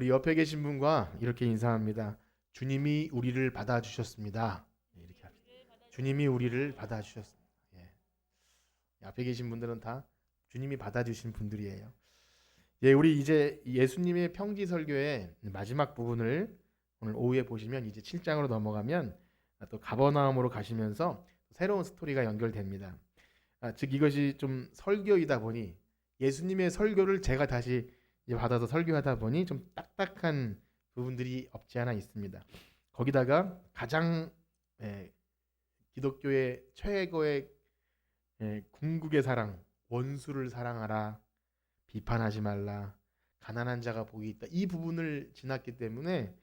우리 옆에 계신 분과 이렇게 인사합니다. 주님이 우리를 받아주셨습니다. 이렇게 합시다. 주님이 우리를 받아주셨습니다. 예. 앞에 계신 분들은 다 주님이 받아주신 분들이에요. 예, 우리 이제 예수님의 평지 설교의 마지막 부분을 오늘 오후에 보시면 이제 7장으로 넘어가면 또 가버나움으로 가시면서 새로운 스토리가 연결됩니다. 즉 이것이 좀 설교이다 보니 예수님의 설교를 제가 다시 이제 받아서 설교하다 보니 좀 딱딱한 부분들이 없지 않아 있습니다. 거기다가 가장 기독교의 최고의 궁극의 사랑, 원수를 사랑하라, 비판하지 말라, 가난한 자가 복이 있다. 이 부분을 지났기 때문에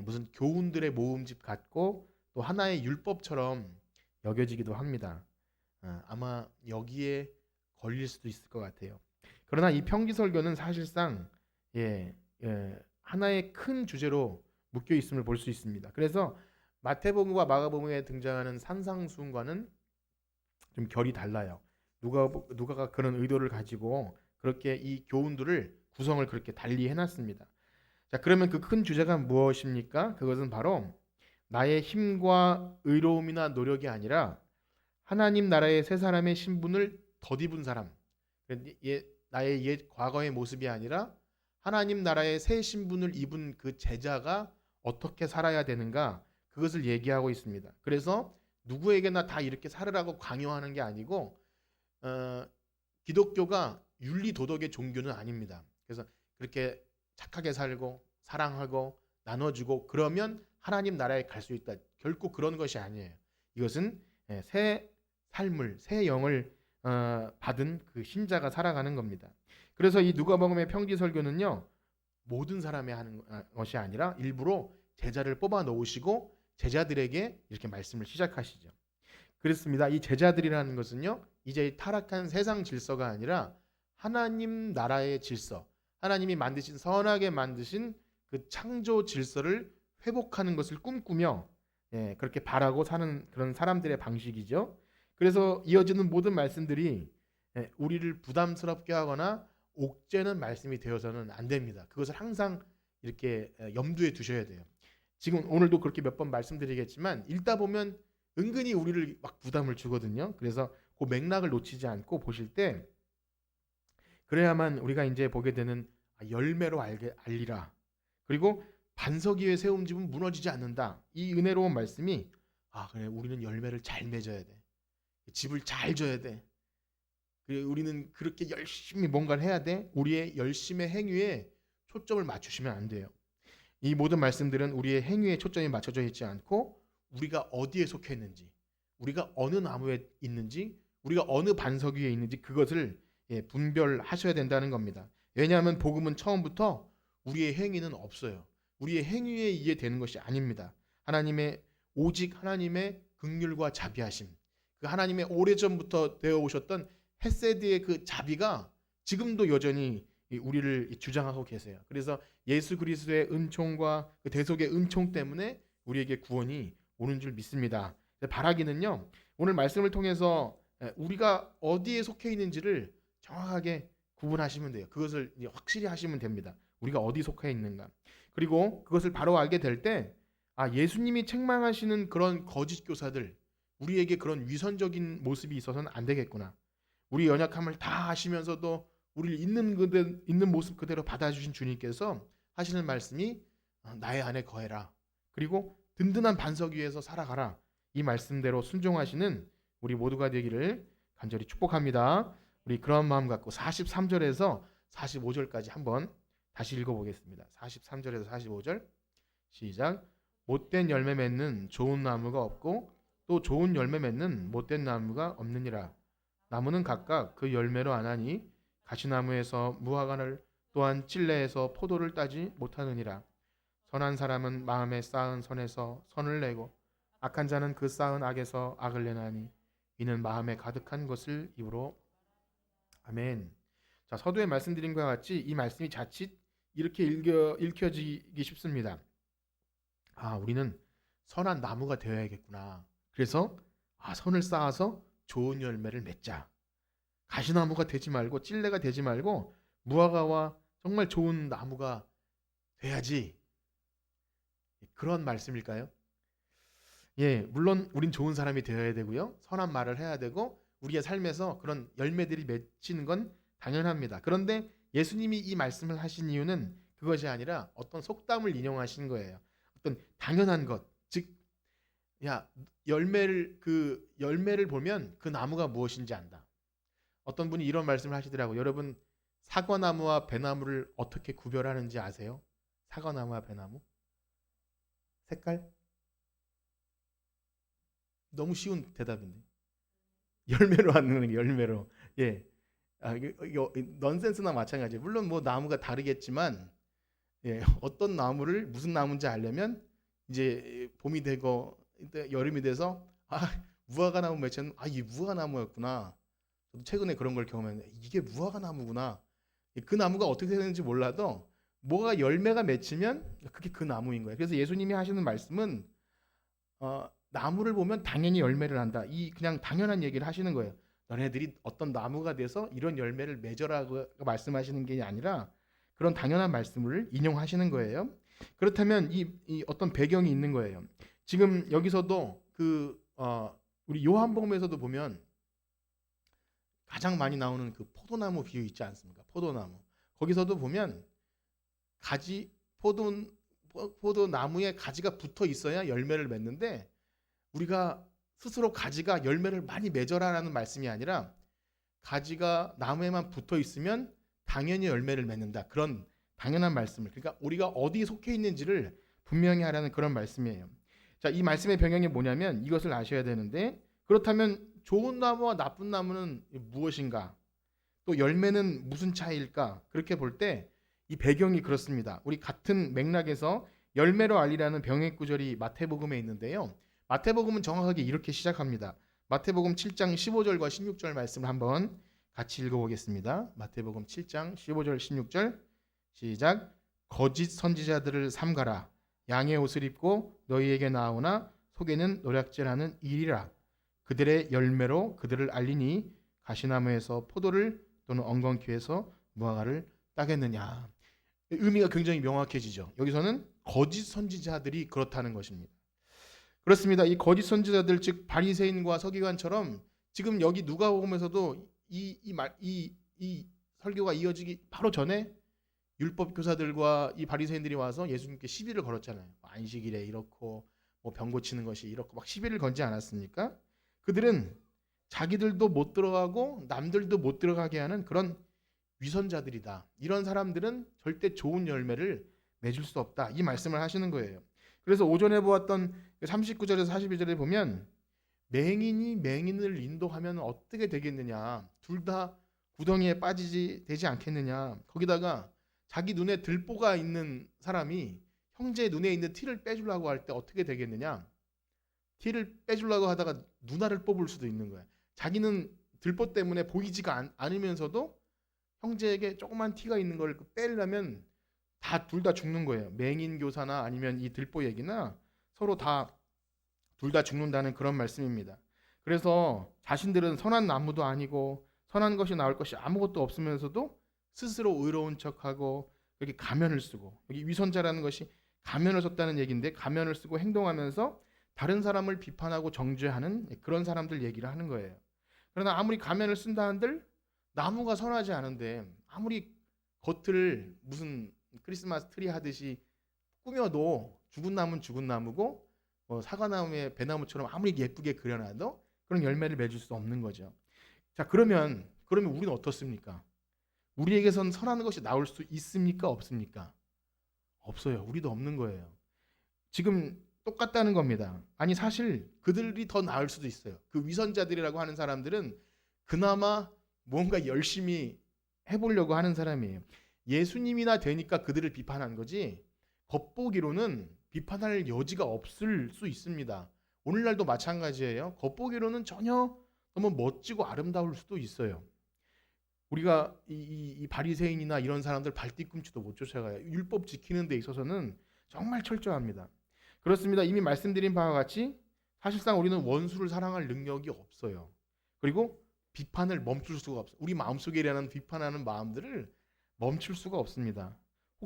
무슨 교훈들의 모음집 같고 또 하나의 율법처럼 여겨지기도 합니다. 아마 여기에 걸릴 수도 있을 것 같아요. 그러나 이 평기설교는 사실상 하나의 큰 주제로 묶여 있음을 볼 수 있습니다. 그래서 마태복음과 마가복음에 등장하는 산상수훈과는 좀 결이 달라요. 누가가 그런 의도를 가지고 그렇게 이 교훈들을 구성을 그렇게 달리 해놨습니다. 자, 그러면 그 큰 주제가 무엇입니까? 그것은 바로 나의 힘과 의로움이나 노력이 아니라 하나님 나라의 새 사람의 신분을 덧입은 사람, 나의 옛 과거의 모습이 아니라 하나님 나라의 새 신분을 입은 그 제자가 어떻게 살아야 되는가, 그것을 얘기하고 있습니다. 그래서 누구에게나 다 이렇게 살으라고 강요하는 게 아니고 기독교가 윤리 도덕의 종교는 아닙니다. 그래서 그렇게 착하게 살고 사랑하고 나눠주고 그러면 하나님 나라에 갈 수 있다. 결코 그런 것이 아니에요. 이것은 새 삶을, 새 영을 받은 그 신자가 살아가는 겁니다. 그래서 이 누가복음의 평지설교는요, 모든 사람이 하는 것이 아니라 일부러 제자를 뽑아 놓으시고 제자들에게 이렇게 말씀을 시작하시죠. 그렇습니다. 이 제자들이라는 것은요, 이제 타락한 세상 질서가 아니라 하나님 나라의 질서, 하나님이 만드신 선하게 만드신 그 창조 질서를 회복하는 것을 꿈꾸며 그렇게 바라고 사는 그런 사람들의 방식이죠. 그래서 이어지는 모든 말씀들이 우리를 부담스럽게 하거나 옥죄는 말씀이 되어서는 안 됩니다. 그것을 항상 이렇게 염두에 두셔야 돼요. 지금 오늘도 그렇게 몇 번 말씀드리겠지만 읽다 보면 은근히 우리를 막 부담을 주거든요. 그래서 그 맥락을 놓치지 않고 보실 때 그래야만 우리가 이제 보게 되는 열매로 알리라. 그리고 반석 위에 세운 집은 무너지지 않는다. 이 은혜로운 말씀이 그래, 우리는 열매를 잘 맺어야 돼. 집을 잘 져야 돼. 우리는 그렇게 열심히 뭔가를 해야 돼. 우리의 열심의 행위에 초점을 맞추시면 안 돼요. 이 모든 말씀들은 우리의 행위에 초점이 맞춰져 있지 않고 우리가 어디에 속해 있는지, 우리가 어느 나무에 있는지, 우리가 어느 반석 위에 있는지 그것을 분별하셔야 된다는 겁니다. 왜냐하면 복음은 처음부터 우리의 행위는 없어요. 우리의 행위에 의해 되는 것이 아닙니다. 오직 하나님의 긍휼과 자비하심, 그 하나님의 오래전부터 되어 오셨던 헤세드의 그 자비가 지금도 여전히 우리를 주장하고 계세요. 그래서 예수 그리스도의 은총과 그 대속의 은총 때문에 우리에게 구원이 오는 줄 믿습니다. 바라기는요, 오늘 말씀을 통해서 우리가 어디에 속해 있는지를 정확하게 구분하시면 돼요. 그것을 확실히 하시면 됩니다. 우리가 어디 속해 있는가. 그리고 그것을 바로 알게 될 때 예수님이 책망하시는 그런 거짓 교사들, 우리에게 그런 위선적인 모습이 있어서는 안 되겠구나. 우리 연약함을 다 아시면서도 우리를 있는 모습 그대로 받아주신 주님께서 하시는 말씀이 나의 안에 거해라. 그리고 든든한 반석 위에서 살아가라. 이 말씀대로 순종하시는 우리 모두가 되기를 간절히 축복합니다. 우리 그런 마음 갖고 43절에서 45절까지 한번 다시 읽어보겠습니다. 43절에서 45절 시작. 못된 열매 맺는 좋은 나무가 없고 또 좋은 열매 맺는 못된 나무가 없느니라. 나무는 각각 그 열매로 아나니 가시나무에서 무화과를 또한 찔레에서 포도를 따지 못하느니라. 선한 사람은 마음에 쌓은 선에서 선을 내고 악한 자는 그 쌓은 악에서 악을 내나니 이는 마음에 가득한 것을 입으로. 아멘. 자, 서두에 말씀드린 것과 같이 이 말씀이 자칫 이렇게 읽혀지기 쉽습니다. 우리는 선한 나무가 되어야겠구나. 그래서 선을 쌓아서 좋은 열매를 맺자. 가시나무가 되지 말고 찔레가 되지 말고 무화과와 정말 좋은 나무가 돼야지. 그런 말씀일까요? 예, 물론 우린 좋은 사람이 되어야 되고요. 선한 말을 해야 되고 우리의 삶에서 그런 열매들이 맺히는 건 당연합니다. 그런데 예수님이 이 말씀을 하신 이유는 그것이 아니라 어떤 속담을 인용하신 거예요. 어떤 당연한 것, 즉, 야, 열매를 보면 그 나무가 무엇인지 안다. 어떤 분이 이런 말씀을 하시더라고요. 여러분, 사과나무와 배나무를 어떻게 구별하는지 아세요? 사과나무와 배나무? 색깔? 너무 쉬운 대답인데. 열매로 하는 거예요. 열매로. 예. 이거 넌센스나 마찬가지. 물론 뭐 나무가 다르겠지만 예, 어떤 나무를 무슨 나무인지 알려면 이제 봄이 되고 여름이 돼서 무화과 나무 맺혔는 이게 무화과 나무였구나. 저도 최근에 그런 걸 경험했는데 이게 무화과 나무구나. 그 나무가 어떻게 되는지 몰라도 뭐가 열매가 맺히면 그게 그 나무인 거예요. 그래서 예수님이 하시는 말씀은 나무를 보면 당연히 열매를 한다. 이 그냥 당연한 얘기를 하시는 거예요. 너네들이 어떤 나무가 돼서 이런 열매를 맺어라고 말씀하시는 게 아니라 그런 당연한 말씀을 인용하시는 거예요. 그렇다면 이 어떤 배경이 있는 거예요. 지금 여기서도 우리 요한복음에서도 보면 가장 많이 나오는 그 포도나무 비유 있지 않습니까? 포도나무. 거기서도 보면 가지 포도나무에 가지가 붙어 있어야 열매를 맺는데 우리가 스스로 가지가 열매를 많이 맺어라라는 말씀이 아니라 가지가 나무에만 붙어 있으면 당연히 열매를 맺는다. 그런 당연한 말씀을. 그러니까 우리가 어디에 속해 있는지를 분명히 하라는 그런 말씀이에요. 자, 이 말씀의 배경이 뭐냐면 이것을 아셔야 되는데 그렇다면 좋은 나무와 나쁜 나무는 무엇인가? 또 열매는 무슨 차이일까? 그렇게 볼 때 이 배경이 그렇습니다. 우리 같은 맥락에서 열매로 알리라는 병행 구절이 마태복음에 있는데요. 마태복음은 정확하게 이렇게 시작합니다. 마태복음 7장 15절과 16절 말씀을 한번 같이 읽어보겠습니다. 마태복음 7장 15절 16절 시작. 거짓 선지자들을 삼가라. 양의 옷을 입고 너희에게 나오나 속에는 노략질하는 일이라. 그들의 열매로 그들을 알리니 가시나무에서 포도를 또는 엉겅퀴에서 무화과를 따겠느냐. 의미가 굉장히 명확해지죠. 여기서는 거짓 선지자들이 그렇다는 것입니다. 그렇습니다. 이 거짓 선지자들 즉 바리새인과 서기관처럼 지금 여기 누가복음에서도 이 설교가 이어지기 바로 전에 율법 교사들과 이 바리새인들이 와서 예수님께 시비를 걸었잖아요. 안식일에 이렇고 뭐 병 고치는 것이 이렇고 막 시비를 걸지 않았습니까? 그들은 자기들도 못 들어가고 남들도 못 들어가게 하는 그런 위선자들이다. 이런 사람들은 절대 좋은 열매를 맺을 수 없다. 이 말씀을 하시는 거예요. 그래서 오전에 보았던 39절에서 42절에 보면 맹인이 맹인을 인도하면 어떻게 되겠느냐. 둘 다 구덩이에 빠지지 되지 않겠느냐. 거기다가 자기 눈에 들보가 있는 사람이 형제 눈에 있는 티를 빼주려고 할 때 어떻게 되겠느냐. 티를 빼주려고 하다가 누나를 뽑을 수도 있는 거야. 자기는 들보 때문에 보이지가 않으면서도 형제에게 조그만 티가 있는 걸 빼려면 둘 다 죽는 거예요. 맹인 교사나 아니면 이 들보 얘기나 서로 다 둘 다 죽는다는 그런 말씀입니다. 그래서 자신들은 선한 나무도 아니고 선한 것이 나올 것이 아무것도 없으면서도 스스로 의로운 척하고 여기 가면을 쓰고 여기 위선자라는 것이 가면을 썼다는 얘기인데 가면을 쓰고 행동하면서 다른 사람을 비판하고 정죄하는 그런 사람들 얘기를 하는 거예요. 그러나 아무리 가면을 쓴다 한들 나무가 선하지 않은데 아무리 겉을 무슨 크리스마스 트리 하듯이 꾸며도 죽은 나무는 죽은 나무고 사과나무에 배나무처럼 아무리 예쁘게 그려놔도 그런 열매를 맺을 수 없는 거죠. 자, 그러면 우리는 어떻습니까? 우리에게선 선한 것이 나올 수 있습니까? 없습니까? 없어요. 우리도 없는 거예요. 지금 똑같다는 겁니다. 아니 사실 그들이 더 나을 수도 있어요. 그 위선자들이라고 하는 사람들은 그나마 뭔가 열심히 해보려고 하는 사람이에요. 예수님이나 되니까 그들을 비판한 거지 겉보기로는 비판할 여지가 없을 수 있습니다. 오늘날도 마찬가지예요. 겉보기로는 전혀 너무 멋지고 아름다울 수도 있어요. 우리가 이 바리새인이나 이런 사람들 발뒤꿈치도 못 쫓아가요. 율법 지키는 데 있어서는 정말 철저합니다. 그렇습니다. 이미 말씀드린 바와 같이 사실상 우리는 원수를 사랑할 능력이 없어요. 그리고 비판을 멈출 수가 없어요. 우리 마음속에 일어나는 비판하는 마음들을 멈출 수가 없습니다.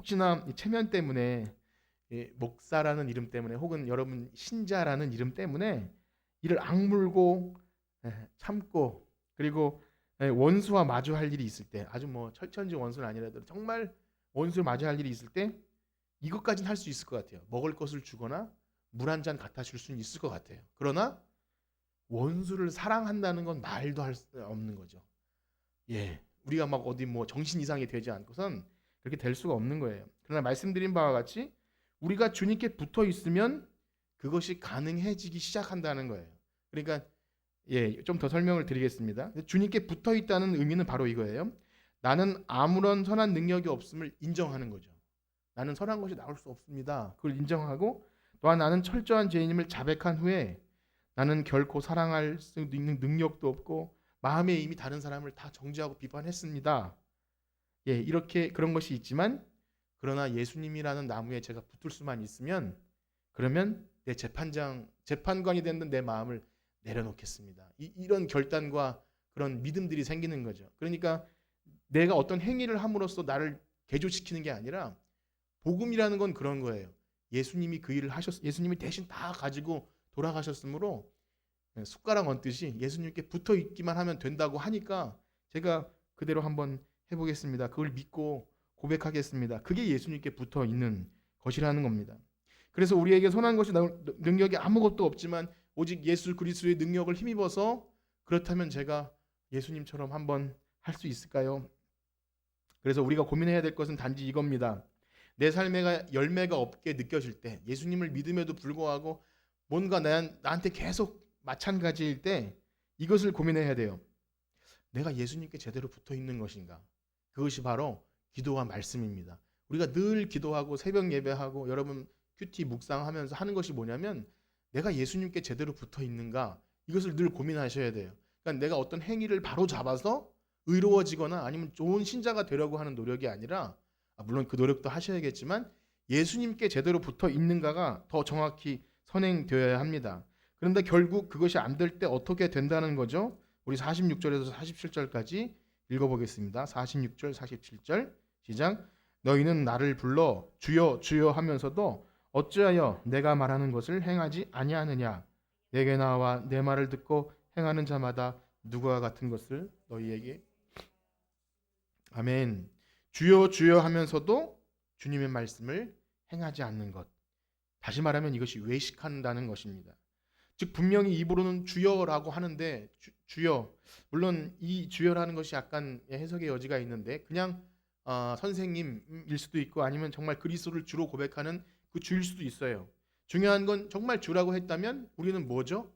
혹시나 이 체면 때문에 목사라는 이름 때문에 혹은 여러분 신자라는 이름 때문에 이를 악물고 참고 그리고 원수와 마주할 일이 있을 때 아주 뭐 철천지 원수는 아니라도 정말 원수를 마주할 일이 있을 때 이것까지는 할 수 있을 것 같아요. 먹을 것을 주거나 물 한 잔 갖다 줄 수는 있을 것 같아요. 그러나 원수를 사랑한다는 건 말도 할 수 없는 거죠. 예, 우리가 막 어디 뭐 정신 이상이 되지 않고선 그렇게 될 수가 없는 거예요. 그러나 말씀드린 바와 같이 우리가 주님께 붙어 있으면 그것이 가능해지기 시작한다는 거예요. 그러니까 좀 더 설명을 드리겠습니다. 주님께 붙어 있다는 의미는 바로 이거예요. 나는 아무런 선한 능력이 없음을 인정하는 거죠. 나는 선한 것이 나올 수 없습니다. 그걸 인정하고 또한 나는 철저한 죄인임을 자백한 후에 나는 결코 사랑할 수 있는 능력도 없고 마음에 이미 다른 사람을 다 정죄하고 비판했습니다. 이렇게 그런 것이 있지만 그러나 예수님이라는 나무에 제가 붙을 수만 있으면 그러면 내 재판관이 되는 내 마음을 내려놓겠습니다. 이런 결단과 그런 믿음들이 생기는 거죠. 그러니까 내가 어떤 행위를 함으로써 나를 개조시키는 게 아니라 복음이라는 건 그런 거예요. 예수님이 그 일을 예수님이 대신 다 가지고 돌아가셨으므로 숟가락 얹듯이 예수님께 붙어 있기만 하면 된다고 하니까 제가 그대로 한번 해보겠습니다. 그걸 믿고 고백하겠습니다. 그게 예수님께 붙어 있는 것이라는 겁니다. 그래서 우리에게 선한 것이 능력이 아무것도 없지만 오직 예수 그리스도의 능력을 힘입어서 그렇다면 제가 예수님처럼 한번 할 수 있을까요? 그래서 우리가 고민해야 될 것은 단지 이겁니다. 내 삶에 열매가 없게 느껴질 때 예수님을 믿음에도 불구하고 뭔가 나한테 계속 마찬가지일 때 이것을 고민해야 돼요. 내가 예수님께 제대로 붙어 있는 것인가? 그것이 바로 기도와 말씀입니다. 우리가 늘 기도하고 새벽 예배하고 여러분 큐티 묵상하면서 하는 것이 뭐냐면 내가 예수님께 제대로 붙어 있는가? 이것을 늘 고민하셔야 돼요. 그러니까 내가 어떤 행위를 바로 잡아서 의로워지거나 아니면 좋은 신자가 되려고 하는 노력이 아니라 물론 그 노력도 하셔야겠지만 예수님께 제대로 붙어 있는가가 더 정확히 선행되어야 합니다. 그런데 결국 그것이 안 될 때 어떻게 된다는 거죠? 우리 46절에서 47절까지 읽어보겠습니다. 46절, 47절 시작. 너희는 나를 불러 주여 주여 하면서도 어찌하여 내가 말하는 것을 행하지 아니하느냐? 내게 나와 내 말을 듣고 행하는 자마다 누구와 같은 것을 너희에게 아멘. 주여 주여 하면서도 주님의 말씀을 행하지 않는 것. 다시 말하면 이것이 외식한다는 것입니다. 즉 분명히 입으로는 주여라고 하는데 주여 물론 이 주여라는 것이 약간 해석의 여지가 있는데 그냥 선생님일 수도 있고 아니면 정말 그리스도를 주로 고백하는 그 주일 수도 있어요. 중요한 건 정말 주라고 했다면 우리는 뭐죠?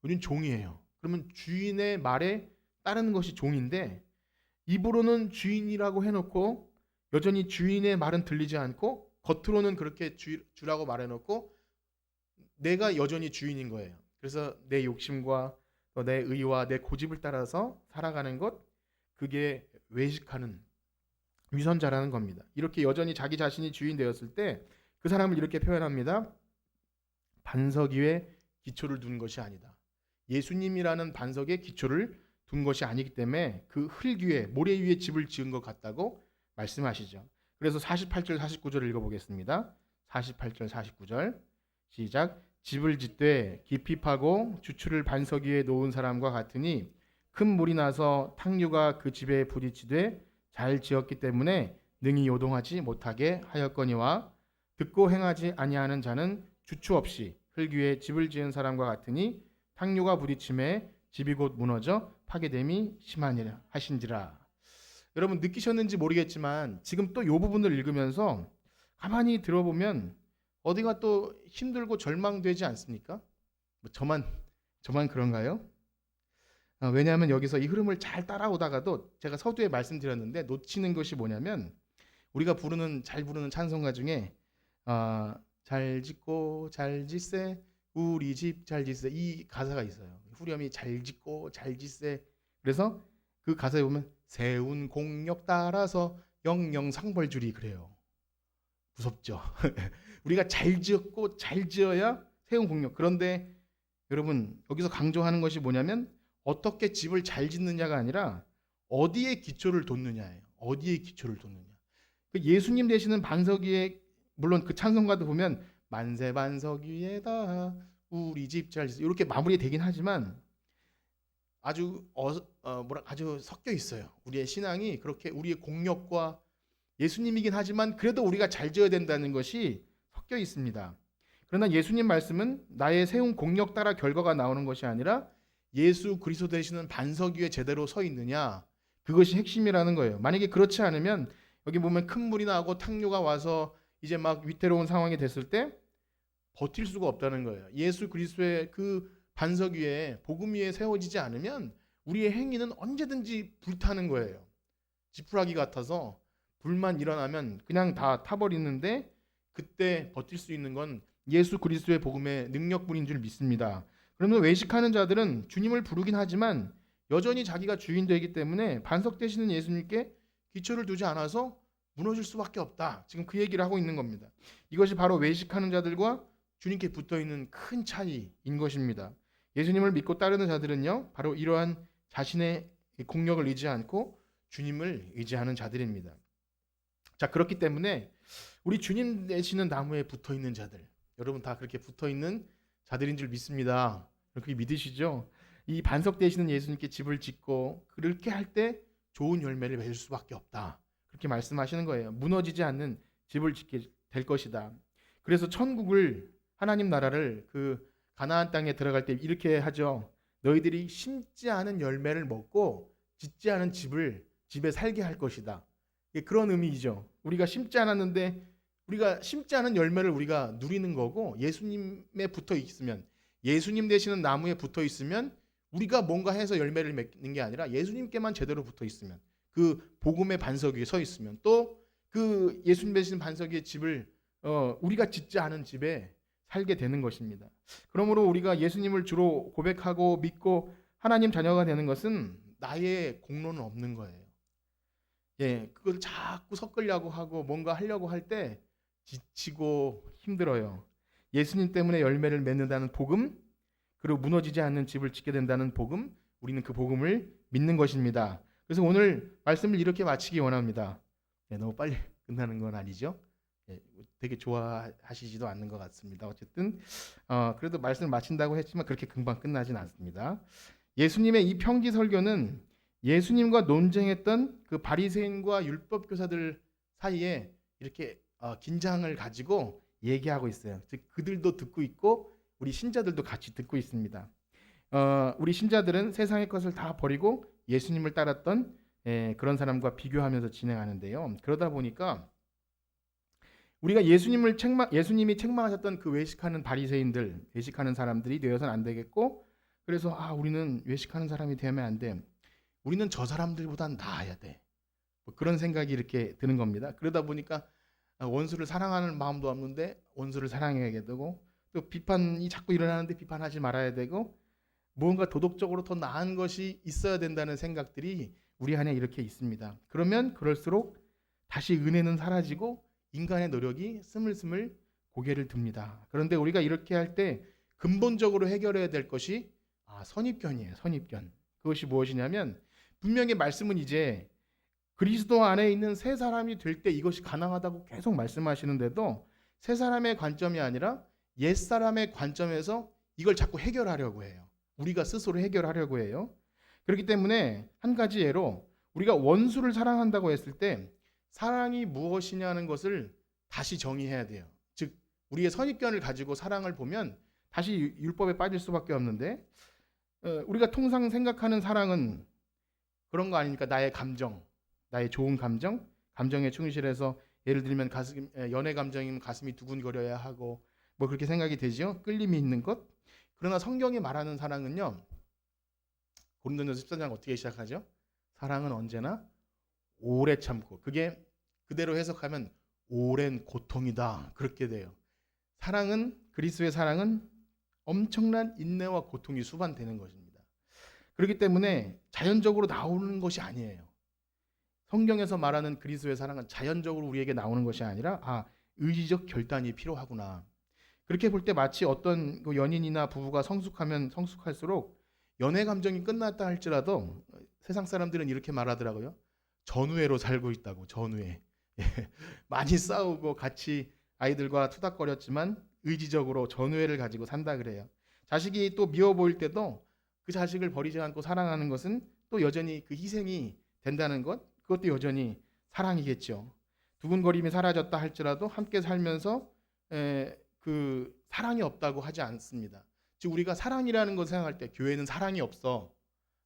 우리는 종이에요. 그러면 주인의 말에 따르는 것이 종인데 입으로는 주인이라고 해놓고 여전히 주인의 말은 들리지 않고 겉으로는 그렇게 주라고 말해놓고 내가 여전히 주인인 거예요. 그래서 내 욕심과 내 의와 내 고집을 따라서 살아가는 것 그게 외식하는 위선자라는 겁니다. 이렇게 여전히 자기 자신이 주인 되었을 때 그 사람을 이렇게 표현합니다. 반석 위에 기초를 둔 것이 아니다. 예수님이라는 반석에 기초를 둔 것이 아니기 때문에 그 흙 위에 모래 위에 집을 지은 것 같다고 말씀하시죠. 그래서 48절 49절 읽어보겠습니다. 48절 49절 시작. 집을 짓되 깊이 파고 주추를 반석 위에 놓은 사람과 같으니 큰 물이 나서 탕류가 그 집에 부딪히되 잘 지었기 때문에 능히 요동하지 못하게 하였거니와 듣고 행하지 아니하는 자는 주추 없이 흙 위에 집을 지은 사람과 같으니 탕류가 부딪힘에 집이 곧 무너져 파괴됨이 심하니라 하신지라. 여러분 느끼셨는지 모르겠지만 지금 또 이 부분을 읽으면서 가만히 들어보면 어디가 또 힘들고 절망되지 않습니까? 뭐 저만 그런가요? 왜냐하면 여기서 이 흐름을 잘 따라오다가도 제가 서두에 말씀드렸는데 놓치는 것이 뭐냐면 우리가 잘 부르는 찬송가 중에 잘 짓고 잘 짓세 우리 집 잘 짓세 이 가사가 있어요. 후렴이 잘 짓고 잘 짓세. 그래서 그 가사에 보면 세운 공력 따라서 영영상벌주리 그래요. 무섭죠. 우리가 잘 지었고 잘 지어야 세운 공력. 그런데 여러분 여기서 강조하는 것이 뭐냐면 어떻게 집을 잘 짓느냐가 아니라 어디에 기초를 뒀느냐예요. 어디에 기초를 뒀느냐. 그 예수님 되시는 반석 위에, 물론 그 찬송가도 보면 만세 반석 위에다 우리 집 잘 이렇게 마무리되긴 하지만 아주 아주 섞여 있어요. 우리의 신앙이 그렇게 우리의 공력과 예수님이긴 하지만 그래도 우리가 잘 지어야 된다는 것이 섞여 있습니다. 그러나 예수님 말씀은 나의 세운 공력 따라 결과가 나오는 것이 아니라 예수 그리스도 되시는 반석 위에 제대로 서 있느냐, 그것이 핵심이라는 거예요. 만약에 그렇지 않으면 여기 보면 큰 물이 나고 탕류가 와서 이제 막 위태로운 상황이 됐을 때 버틸 수가 없다는 거예요. 예수 그리스도의 그 반석 위에 복음 위에 세워지지 않으면 우리의 행위는 언제든지 불타는 거예요. 지푸라기 같아서 불만 일어나면 그냥 다 타버리는데, 그때 버틸 수 있는 건 예수 그리스도의 복음의 능력뿐인 줄 믿습니다. 그러면 외식하는 자들은 주님을 부르긴 하지만 여전히 자기가 주인 되기 때문에 반석 되시는 예수님께 기초를 두지 않아서 무너질 수밖에 없다. 지금 그 얘기를 하고 있는 겁니다. 이것이 바로 외식하는 자들과 주님께 붙어있는 큰 차이인 것입니다. 예수님을 믿고 따르는 자들은요, 바로 이러한 자신의 공력을 의지 않고 주님을 의지하는 자들입니다. 자, 그렇기 때문에 우리 주님 되시는 나무에 붙어있는 자들, 여러분 다 그렇게 붙어있는 자들인 줄 믿습니다. 그렇게 믿으시죠? 이 반석 되시는 예수님께 집을 짓고 그렇게 할 때 좋은 열매를 맺을 수밖에 없다. 그렇게 말씀하시는 거예요. 무너지지 않는 집을 짓게 될 것이다. 그래서 천국을, 하나님 나라를 그 가나안 땅에 들어갈 때 이렇게 하죠. 너희들이 심지 않은 열매를 먹고 짓지 않은 집에 살게 할 것이다. 그런 의미이죠. 우리가 심지 않았는데 우리가 심지 않은 열매를 우리가 누리는 거고, 예수님에 붙어 있으면, 예수님 되시는 나무에 붙어 있으면 우리가 뭔가 해서 열매를 맺는 게 아니라 예수님께만 제대로 붙어 있으면, 그 복음의 반석 위에 서 있으면, 또 그 예수님 되시는 반석 위에 집을 우리가 짓지 않은 집에 살게 되는 것입니다. 그러므로 우리가 예수님을 주로 고백하고 믿고 하나님 자녀가 되는 것은 나의 공로는 없는 거예요. 예, 그걸 자꾸 섞으려고 하고 뭔가 하려고 할 때 지치고 힘들어요. 예수님 때문에 열매를 맺는다는 복음, 그리고 무너지지 않는 집을 짓게 된다는 복음, 우리는 그 복음을 믿는 것입니다. 그래서 오늘 말씀을 이렇게 마치기 원합니다. 예, 너무 빨리 끝나는 건 아니죠? 예, 되게 좋아하시지도 않는 것 같습니다. 어쨌든 그래도 말씀을 마친다고 했지만 그렇게 금방 끝나진 않습니다. 예수님의 이 평지 설교는 예수님과 논쟁했던 그 바리새인과 율법 교사들 사이에 이렇게 긴장을 가지고 얘기하고 있어요. 즉 그들도 듣고 있고 우리 신자들도 같이 듣고 있습니다. 우리 신자들은 세상의 것을 다 버리고 예수님을 따랐던 그런 사람과 비교하면서 진행하는데요. 그러다 보니까 우리가 예수님이 책망하셨던 그 외식하는 바리새인들, 외식하는 사람들이 되어서는 안 되겠고, 그래서 우리는 외식하는 사람이 되면 안 돼. 우리는 저 사람들보단 나아야 돼. 뭐 그런 생각이 이렇게 드는 겁니다. 그러다 보니까 원수를 사랑하는 마음도 없는데 원수를 사랑해야 되고, 또 비판이 자꾸 일어나는데 비판하지 말아야 되고, 무언가 도덕적으로 더 나은 것이 있어야 된다는 생각들이 우리 안에 이렇게 있습니다. 그러면 그럴수록 다시 은혜는 사라지고 인간의 노력이 스물스물 고개를 듭니다. 그런데 우리가 이렇게 할 때 근본적으로 해결해야 될 것이 선입견이에요. 선입견. 그것이 무엇이냐면, 분명히 말씀은 이제 그리스도 안에 있는 새 사람이 될 때 이것이 가능하다고 계속 말씀하시는데도 새 사람의 관점이 아니라 옛 사람의 관점에서 이걸 자꾸 해결하려고 해요. 우리가 스스로 해결하려고 해요. 그렇기 때문에 한 가지 예로 우리가 원수를 사랑한다고 했을 때 사랑이 무엇이냐는 것을 다시 정의해야 돼요. 즉 우리의 선입견을 가지고 사랑을 보면 다시 율법에 빠질 수밖에 없는데, 우리가 통상 생각하는 사랑은 그런 거 아닙니까? 나의 감정, 나의 좋은 감정, 감정에 충실해서, 예를 들면 연애 감정이면 가슴이 두근거려야 하고 뭐 그렇게 생각이 되죠. 끌림이 있는 것. 그러나 성경이 말하는 사랑은요, 고린도전서 14장 어떻게 시작하죠? 사랑은 언제나 오래 참고, 그게 그대로 해석하면 오랜 고통이다, 그렇게 돼요. 그리스도의 사랑은 엄청난 인내와 고통이 수반되는 것입니다. 그렇기 때문에 자연적으로 나오는 것이 아니에요. 성경에서 말하는 그리스도의 사랑은 자연적으로 우리에게 나오는 것이 아니라 의지적 결단이 필요하구나. 그렇게 볼 때 마치 어떤 연인이나 부부가 성숙하면 성숙할수록 연애 감정이 끝났다 할지라도 세상 사람들은 이렇게 말하더라고요. 전우애로 살고 있다고. 전우애. 많이 싸우고 같이 아이들과 투닥거렸지만 의지적으로 전우애를 가지고 산다 그래요. 자식이 또 미워 보일 때도 그 자식을 버리지 않고 사랑하는 것은 또 여전히 그 희생이 된다는 것, 그것도 여전히 사랑이겠죠. 두근거림이 사라졌다 할지라도 함께 살면서 그 사랑이 없다고 하지 않습니다. 즉 우리가 사랑이라는 것을 생각할 때 교회는 사랑이 없어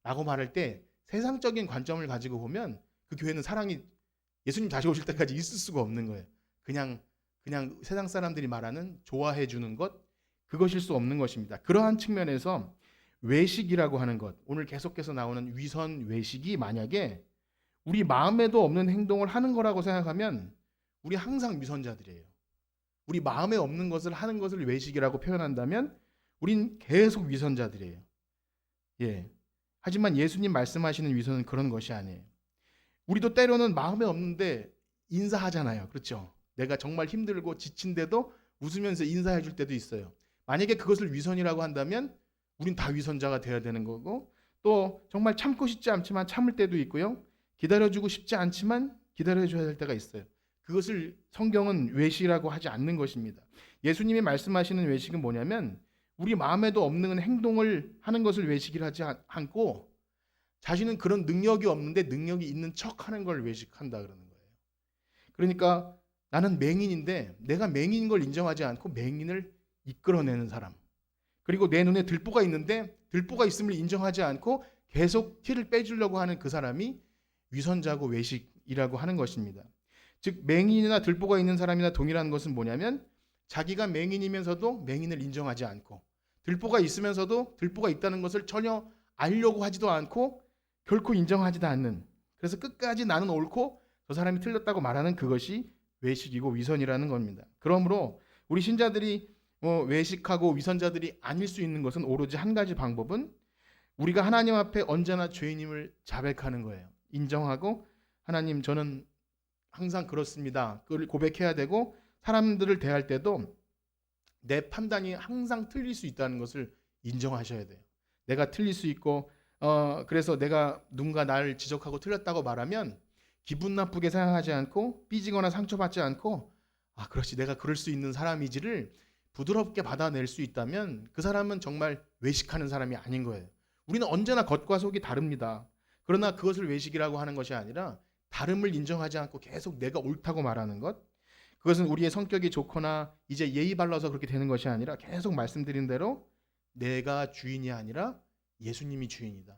라고 말할 때 세상적인 관점을 가지고 보면 그 교회는 사랑이 예수님 다시 오실 때까지 있을 수가 없는 거예요. 그냥 세상 사람들이 말하는 좋아해 주는 것, 그것일 수 없는 것입니다. 그러한 측면에서 외식이라고 하는 것, 오늘 계속해서 나오는 위선 외식이 만약에 우리 마음에도 없는 행동을 하는 거라고 생각하면 우리 항상 위선자들이에요. 우리 마음에 없는 것을 하는 것을 외식이라고 표현한다면 우린 계속 위선자들이에요. 예. 하지만 예수님 말씀하시는 위선은 그런 것이 아니에요. 우리도 때로는 마음에 없는데 인사하잖아요. 그렇죠? 내가 정말 힘들고 지친데도 웃으면서 인사해 줄 때도 있어요. 만약에 그것을 위선이라고 한다면 우린 다 위선자가 되어야 되는 거고, 또 정말 참고 싶지 않지만 참을 때도 있고요. 기다려주고 싶지 않지만 기다려줘야 할 때가 있어요. 그것을 성경은 외식이라고 하지 않는 것입니다. 예수님이 말씀하시는 외식은 뭐냐면 우리 마음에도 없는 행동을 하는 것을 외식이라 하지 않고 자신은 그런 능력이 없는데 능력이 있는 척하는 걸 외식한다 그러는 거예요. 그러니까 나는 맹인인데 내가 맹인인 걸 인정하지 않고 맹인을 이끌어내는 사람. 그리고 내 눈에 들보가 있는데 들보가 있음을 인정하지 않고 계속 티를 빼주려고 하는 그 사람이 위선자고 외식이라고 하는 것입니다. 즉 맹인이나 들보가 있는 사람이나 동일한 것은 뭐냐면 자기가 맹인이면서도 맹인을 인정하지 않고 들보가 있으면서도 들보가 있다는 것을 전혀 알려고 하지도 않고 결코 인정하지도 않는, 그래서 끝까지 나는 옳고 저 사람이 틀렸다고 말하는 그것이 외식이고 위선이라는 겁니다. 그러므로 우리 신자들이 외식하고 위선자들이 아닐 수 있는 것은 오로지 한 가지 방법은 우리가 하나님 앞에 언제나 죄인임을 자백하는 거예요. 인정하고 하나님 저는 항상 그렇습니다. 그걸 고백해야 되고 사람들을 대할 때도 내 판단이 항상 틀릴 수 있다는 것을 인정하셔야 돼요. 내가 틀릴 수 있고 그래서 내가 누군가 나를 지적하고 틀렸다고 말하면 기분 나쁘게 생각하지 않고 삐지거나 상처받지 않고 그렇지 내가 그럴 수 있는 사람이지를 부드럽게 받아낼 수 있다면 그 사람은 정말 외식하는 사람이 아닌 거예요. 우리는 언제나 겉과 속이 다릅니다. 그러나 그것을 외식이라고 하는 것이 아니라 다름을 인정하지 않고 계속 내가 옳다고 말하는 것, 그것은 우리의 성격이 좋거나 이제 예의 발라서 그렇게 되는 것이 아니라 계속 말씀드린 대로 내가 주인이 아니라 예수님이 주인이다.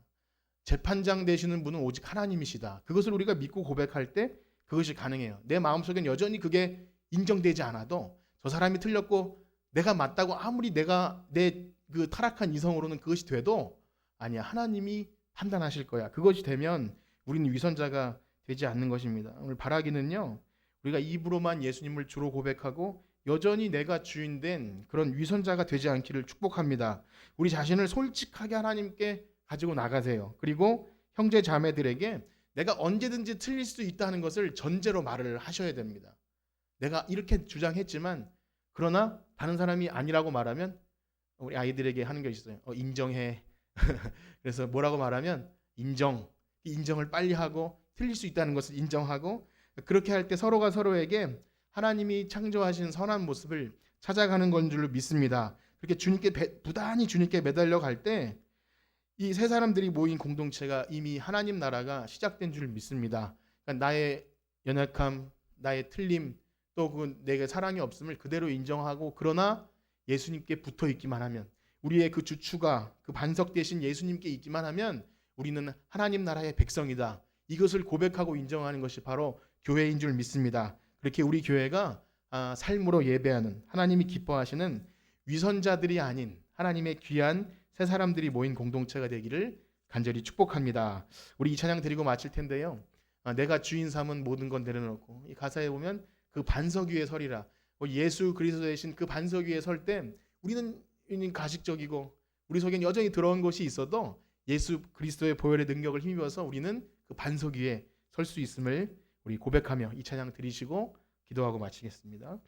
재판장 되시는 분은 오직 하나님이시다. 그것을 우리가 믿고 고백할 때 그것이 가능해요. 내 마음속엔 여전히 그게 인정되지 않아도 저 사람이 틀렸고 내가 맞다고 아무리 내가 내 그 타락한 이성으로는 그것이 돼도 아니야 하나님이 판단하실 거야. 그것이 되면 우리는 위선자가 되지 않는 것입니다. 오늘 바라기는요. 우리가 입으로만 예수님을 주로 고백하고 여전히 내가 주인된 그런 위선자가 되지 않기를 축복합니다. 우리 자신을 솔직하게 하나님께 가지고 나가세요. 그리고 형제 자매들에게 내가 언제든지 틀릴 수 있다는 것을 전제로 말을 하셔야 됩니다. 내가 이렇게 주장했지만 그러나 다른 사람이 아니라고 말하면 우리 아이들에게 하는 게 있어요. 인정해. 그래서 뭐라고 말하면 인정을 빨리 하고 틀릴 수 있다는 것을 인정하고 그렇게 할 때 서로가 서로에게 하나님이 창조하신 선한 모습을 찾아가는 건 줄로 믿습니다. 그렇게 부단히 주님께 매달려 갈 때 이 세 사람들이 모인 공동체가 이미 하나님 나라가 시작된 줄 믿습니다. 그러니까 나의 연약함, 나의 틀림, 또 그 내게 사랑이 없음을 그대로 인정하고 그러나 예수님께 붙어 있기만 하면 우리의 그 주추가 그 반석 대신 예수님께 있기만 하면 우리는 하나님 나라의 백성이다. 이것을 고백하고 인정하는 것이 바로 교회인 줄 믿습니다. 그렇게 우리 교회가 삶으로 예배하는 하나님이 기뻐하시는 위선자들이 아닌 하나님의 귀한 새 사람들이 모인 공동체가 되기를 간절히 축복합니다. 우리 이 찬양 드리고 마칠 텐데요. 내가 주인 삼은 모든 건 내려놓고 이 가사에 보면 그 반석 위에 서리라. 예수 그리스도 대신 그 반석 위에 설 때 우리는 가식적이고 우리 속엔 여전히 더러운 것이 있어도 예수 그리스도의 보혈의 능력을 힘입어서 우리는 그 반석 위에 설 수 있음을 우리 고백하며 이 찬양 드리시고 기도하고 마치겠습니다.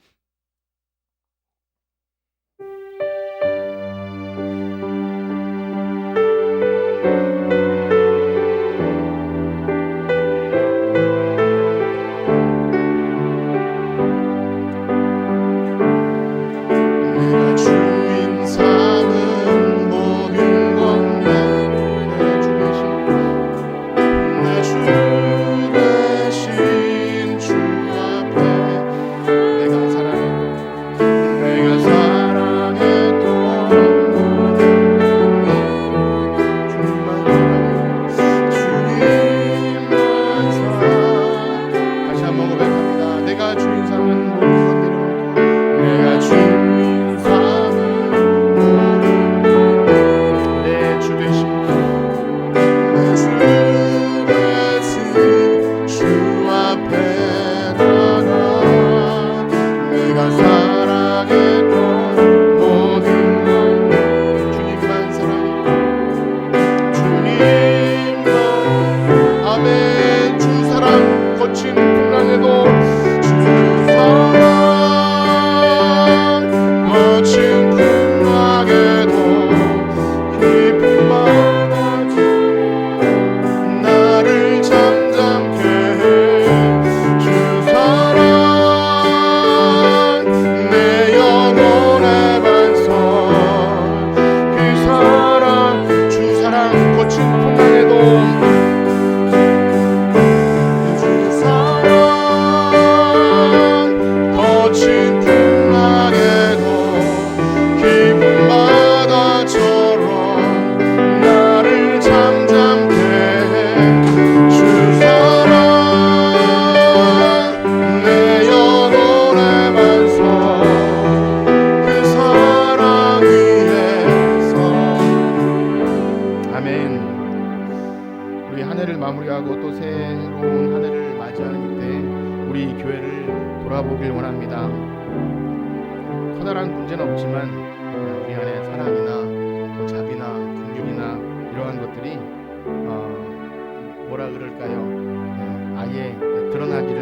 내가 사랑했던 모든 것 주님만 사랑해 주님만 아멘 주 사랑 거친 풍랑에도 주 사랑 거친 풍랑에도 기쁨마다 나를 잠잠케 해 주 사랑 내 영혼의 반석 그 사랑 주 사랑 거친 풍랑에도 주 사랑 거친 풍랑에도 기쁨바다처럼 나를 잠잠케 해 주 사랑 내 영혼의 반석 그 사랑 위에서 아멘. 우리 한 해를 마무리하고 또 새로운 한 해를 맞이하는 이때 우리 교회를 돌아보길 원합니다. 커다란 문제는 없지만 우리 안에 사랑이나 또 자비나 긍휼이나 이러한 것들이 뭐라 그럴까요? 아예 드러나기를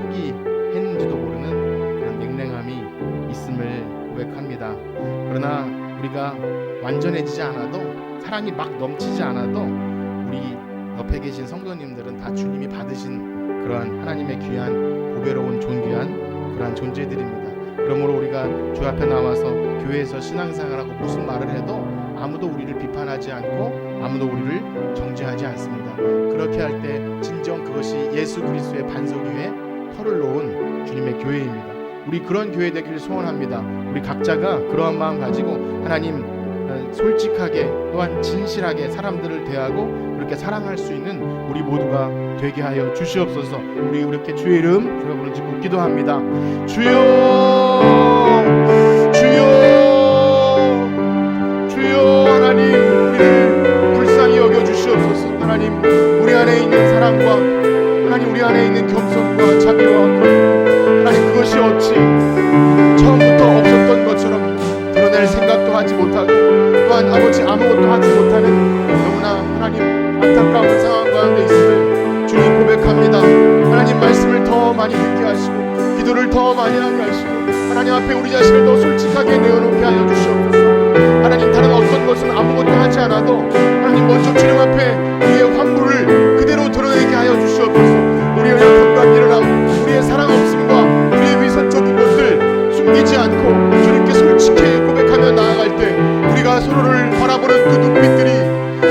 포기했는지도 모르는 그런 냉랭함이 있음을 고백합니다. 그러나 우리가 완전해지지 않아도 사랑이 막 넘치지 않아도 우리 옆에 계신 성도님들은 다 주님이 받으신 그러한 하나님의 귀한 보배로운 존귀한 그러한 존재들입니다. 그러므로 우리가 주 앞에 나와서 교회에서 신앙생활하고 무슨 말을 해도 아무도 우리를 비판하지 않고 아무도 우리를 정죄하지 않습니다. 그렇게 할 때 진정 그것이 예수 그리스도의 반석 위에 터를 놓은 주님의 교회입니다. 우리 그런 교회 되기를 소원합니다. 우리 각자가 그러한 마음 가지고 하나님 솔직하게 또한 진실하게 사람들을 대하고 그렇게 사랑할 수 있는 우리 모두가 되게 하여 주시옵소서. 우리 이렇게 주의 이름 주여 부르짖고 기도합니다. 주여 주여 주여 하나님 우리를 불쌍히 여겨 주시옵소서. 하나님 우리 안에 있는 사랑과 하나님 우리 안에 있는 겸손과 자비와 하나님 그것이 어찌 처음부터 없었던 것처럼 드러낼 생각도 하지 못하고 또한 아버지 아무것도 하지 못하는 너무나 하나님 안타까운 상황 가운데 있음을 주님 고백합니다. 하나님 말씀을 더 많이 듣게 하시고 기도를 더 많이 하게 하시고 하나님 앞에 우리 자신을 더 솔직하게 내어놓게 하여 주시옵소서. 하나님 다른 어떤 것은 아무것도 하지 않아도 하나님 먼저 주님 앞에 우리의 환부를 그대로 드러내게 하여 주시옵소서. 우리의 연약함과 미련함 우리의 사랑 없음과 우리의 위선적인 것들 숨기지 않고 주님께 솔직히 고백하며 나아갈 때 우리가 서로를 바라보는 그 눈빛들이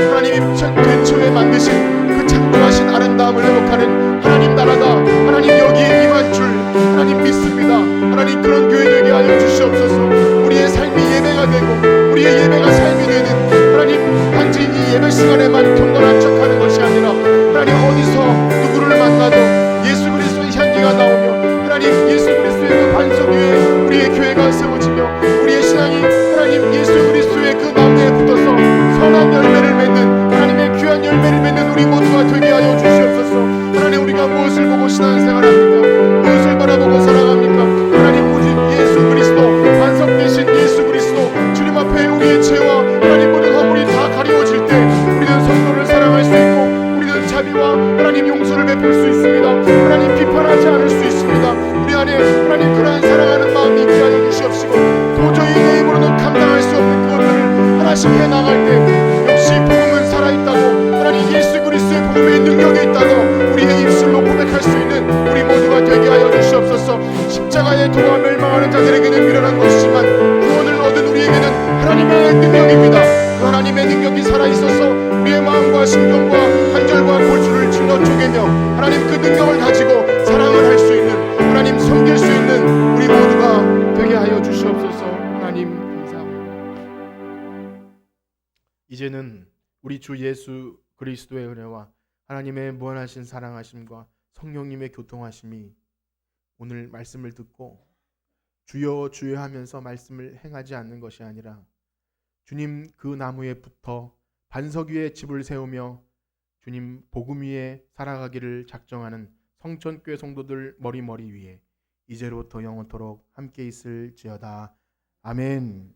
하나님이 맨 처음에 만드신 그 창조하신 아름다움을 회복하는 하나님 나라가 하나님 여기에 임할 줄 하나님 믿습니다. 하나님 그런 교회 되게 하여 주시옵소서. 우리의 삶이 예배가 되고 우리의 예배가 삶이 되는 하나님 단지 이 예배 시간에만 경건한 척하는 것이 아니라 하나님 어디서 누구를 만나도 예수 그리스도의 향기가 나오며 하나님 예수 그리스도의 그 반석 위에 우리의 교회가 세워지며 우리의 신앙이 하나님 예수 그리스도의 그 나무에 붙어서 선한 열매를 맺는 하나님의 귀한 열매를 맺는 우리 모두가 되게 하여 주시옵소서. 하나님 우리가 무엇을 보고 신앙생활합니까? 무엇을 바라보고 살아갑니까? 하나님 오직 예수 그리스도 반석 되신 예수 그리스도 주님 앞에 우리의 죄와 하나님 모든 허물이 다 가리워질 때 우리는 성도를 사랑할 수 있고 우리는 자비와 하나님 용서를 베풀 수 있습니다. 하나님 비판하지 않을 수 있습니다. 우리 안에 하나님 그러한 사랑하는 마음이 있게 하여 주시옵시고 도저히 내 힘으로는 감당할 수 없는 그것들을 하나씩 해나갈 때 역시 복음은 살아있다고 하나님 예수 그리스도의 복음의 능력이 있다고 우리의 입술로 고백할 수 있는 우리 모두가 되게 하여 주시옵소서. 십자가의 도가 멸망하는 자들에게는 미련한 것이지만 구원을 얻은 우리에게는 하나님의 능력입니다. 그 하나님의 능력이 살아있어서 우리의 마음과 심정과 한절과 골수를 찔러 쪼개며 하나님 그 능력을 가지고 사랑을 할 수 있는 하나님 섬길 수 있는 우리 모두가 되게 하여 주시옵소서. 하나님 감사합니다. 이제는 우리 주 예수 그리스도의 은혜와 하나님의 무한하신 사랑하심과 성령님의 교통하심이 오늘 말씀을 듣고 주여 주여 하면서 말씀을 행하지 않는 것이 아니라 주님 그 나무에 붙어 반석 위에 집을 세우며 주님 복음 위에 살아가기를 작정하는 성천교회 성도들 머리 위에 이제로부터 영원토록 함께 있을지어다. 아멘.